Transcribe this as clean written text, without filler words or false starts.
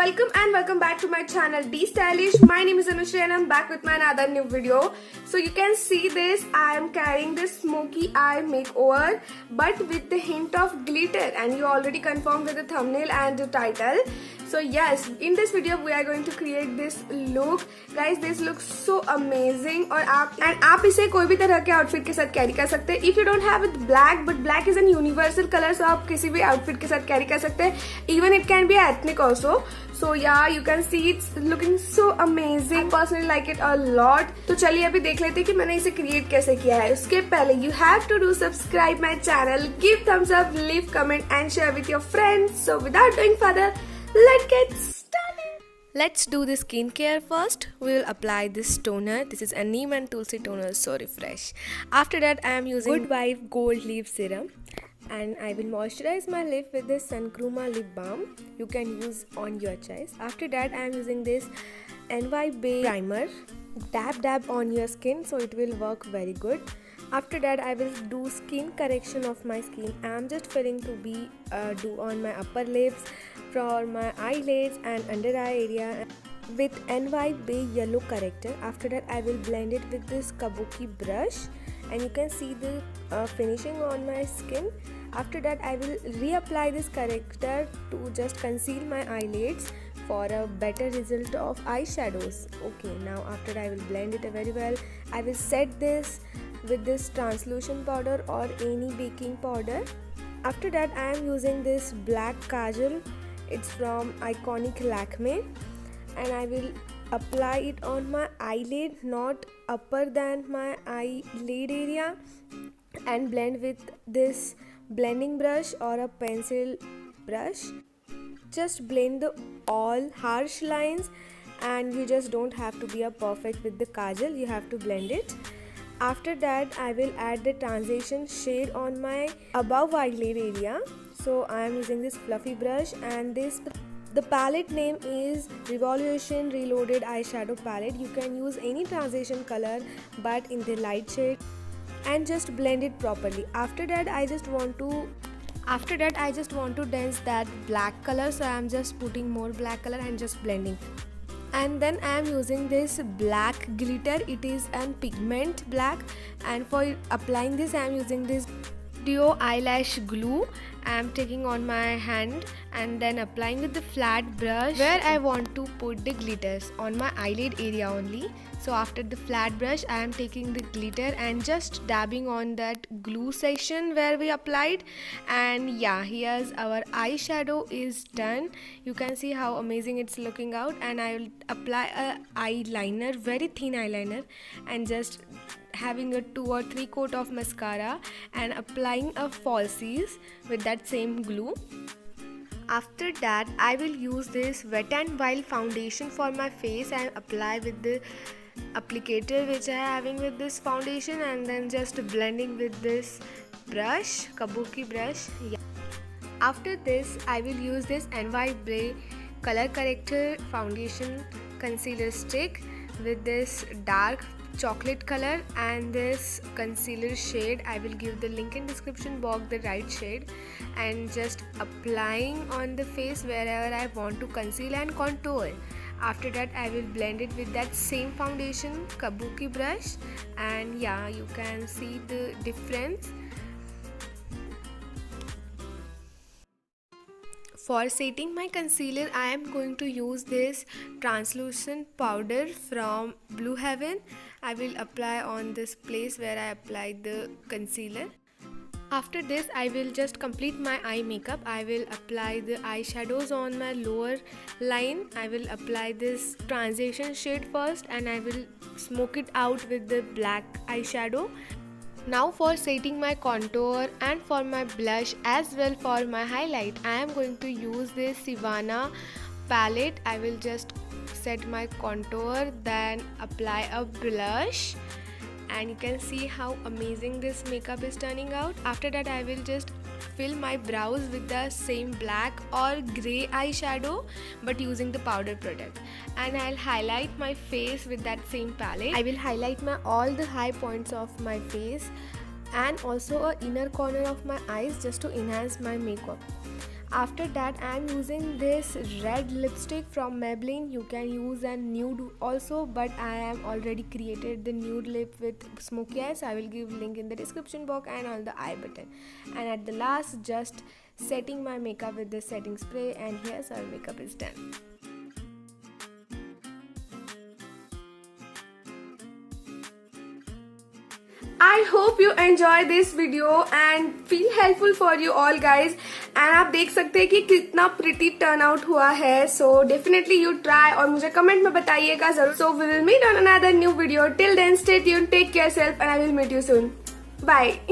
welcome back to my channel D Stylish. My name is Anushri and I'm back with my another new video. So you can see this, I am carrying this smoky eye makeover but with the hint of glitter, and you already confirmed with the thumbnail and the title. So yes, in this video we are going to create this look. Guys, this looks so amazing और आप इसे कोई भी तरह के outfit के साथ carry कर सकते हैं. If you don't have it black, but black is an universal color, so आप किसी भी आउटफिट के साथ कैरी कर सकते हैं. Even it can be ethnic also. So yeah, you can see it's looking so amazing. I personally like it a lot. तो चलिए अभी देख लेते हैं कि मैंने इसे क्रिएट कैसे किया है. उसके पहले you have to do subscribe my channel, give thumbs up, leave comment and share with your friends. So without doing further, let's get started. Let's do the skincare first. We will apply this toner. This is a Neem and Tulsi toner, so refresh. After that, I am using Good Wife Gold Leaf Serum. And I will moisturize my lip with this Sun Kruma lip balm. You can use on your choice. After that, I am using this NY Bay primer. Dab on your skin, so it will work very good. After that, I will do skin correction of my skin. I am just filling to be do on my upper lips, for my eyelids and under eye area with NY Bay yellow corrector. After that, I will blend it with this Kabuki brush, and you can see the finishing on my skin. After that, I will reapply this corrector to just conceal my eyelids for a better result of eyeshadows. Okay, now after I will blend it very well. I will set this with this translucent powder or any baking powder. After that, I am using this black kajal. It's from Iconic Lakme, and I will apply it on my eyelid, not upper than my eyelid area, and blend with this blending brush or a pencil brush. Just blend the all harsh lines, and you just don't have to be a perfect with the kajal, you have to blend it. After that, I will add the transition shade on my above eyelid area. So I am using this fluffy brush, and the palette name is Revolution Reloaded Eyeshadow Palette. You can use any transition color but in the light shade, and just blend it properly. After that, I just want to dance that black color, so I am just putting more black color and just blending. And then I am using this black glitter. It is an pigment black, and for applying this I am using this Duo eyelash glue. I am taking on my hand and then applying with the flat brush where I want to put the glitters on my eyelid area only. So after the flat brush, I am taking the glitter and just dabbing on that glue section where we applied. And yeah, here's our eyeshadow is done. You can see how amazing it's looking out. And I will apply a eyeliner, very thin eyeliner, and just having a 2 or 3 coat of mascara and applying a falsies with that same glue. After that, I will use this Wet n Wild foundation for my face and apply with the applicator which I am having with this foundation, and then just blending with this brush, Kabuki brush. Yeah. After this, I will use this NY Bay color corrector foundation concealer stick with this dark chocolate color and this concealer shade. I will give the link in description box, the right shade, and just applying on the face wherever I want to conceal and contour. After that, I will blend it with that same foundation, Kabuki brush, and yeah, you can see the difference. For setting my concealer, I am going to use this translucent powder from Blue Heaven. I will apply on this place where I applied the concealer. After this, I will just complete my eye makeup. I will apply the eyeshadows on my lower line. I will apply this transition shade first, and I will smoke it out with the black eyeshadow. Now for setting my contour and for my blush as well for my highlight, I am going to use this Sivana palette. I will just set my contour, then apply a blush, and you can see how amazing this makeup is turning out. After that, I will just fill my brows with the same black or grey eyeshadow but using the powder product, and I'll highlight my face with that same palette. I will highlight all the high points of my face and also a inner corner of my eyes just to enhance my makeup. After that I am using this red lipstick from Maybelline. You can use a nude also, but I am already created the nude lip with smoky eyes. I will give link in the description box and on the I button. And at the last, just setting my makeup with this setting spray, and here's our makeup is done. I hope you enjoy this video and feel helpful for you all guys. And आप देख सकते हैं कि कितना pretty turn out हुआ है. So definitely you try और मुझे comment में बताइएगा जरूर. So we will meet on another new video. Till then stay tuned, take care yourself and I will meet you soon. Bye.